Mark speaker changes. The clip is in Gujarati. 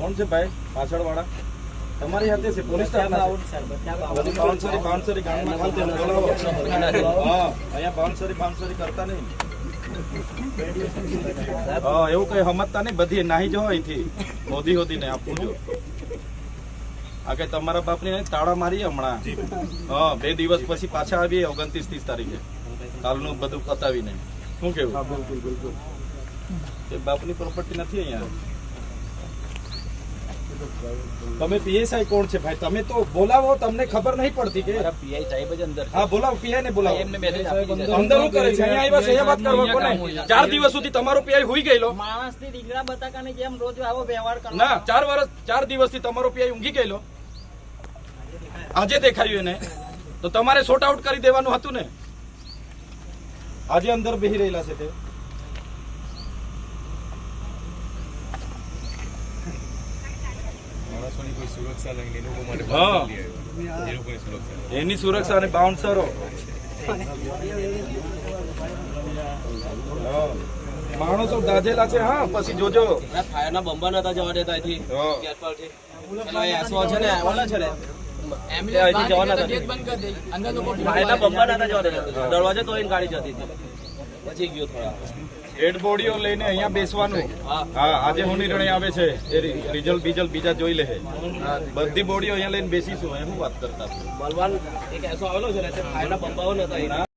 Speaker 1: કોણ છે ભાઈ પાછળ વાળા? તમારી હાથે છે પોલીસ સ્ટાફના બધી બાઉન્સરી ગામમાં ખાલી તેને બોલાવો. હા અહીંયા બાઉન્સરી કરતા નહીં. હા એવું કઈ સમજતા નહીં. બધી નાહી જવા અહીંથી હોદી ને આપવું જો. આ કઈ તમારા બાપની તાળા મારી હમણાં. હા 2 દિવસ પછી પાછા આવીએ 29-30 તારીખે કાલનું બધું પતાવીને. શું કેવું? બિલકુલ એ બાપની પ્રોપર્ટી નથી અહીંયા. તમે પીએસઆઈ કોણ છે ભાઈ? તમે તો બોલાવો, તમને ખબર નહીં પડતી કે
Speaker 2: પીઆઈ સાહેબ જ અંદર.
Speaker 1: હા બોલાવો, પીઆઈ ને બોલાવો.
Speaker 2: એમને મેસેજ આપી દીધો.
Speaker 1: અંદર શું કરે છે? અહીંયા આવ્યા છે એ વાત કરવા કોને? 4 દિવસ સુધી તમારો પીઆઈ હુઈ ગયેલો.
Speaker 2: માણસની દીકરા બતાકાની જેમ રોજ આવો વ્યવહાર કરો.
Speaker 1: ના 4 દિવસથી તમારો પીઆઈ ઊંઘી ગયેલો. આજે દેખાયું એને તો તમારે સોર્ટ આઉટ કરી દેવાનું હતું ને. આજે અંદર બેહી રહેલા છે તે. હા એની સુરક્ષા અને બાઉન્સરો માણસો દાજેલા છે. હા પછી જોજો
Speaker 2: ફાયરના બંબા નતા જવા દેતા અહીંથી ગેટપાલથી. પેલો એસો છે ને આવવાના છે ને અહીંથી જવાના હતા. ફાયરના બંબા નતા જવા દેતા. દરવાજે તોડીને ગાડી જતી હતી. પછી ગયો થોડા
Speaker 1: ડેડ બોડીઓ લઈને અહીંયા બેસવાનું. હા આજે હું નિર્ણય આવે છે એ રિઝલ્ટ બીજા જોઈ લે. બધી બોડીઓ અહીંયા લઈને બેસીશું. એમ વાત કરતા
Speaker 2: બલવાન એક એસો આવેલો છે ને ફાયરના બંબાઓ નતા.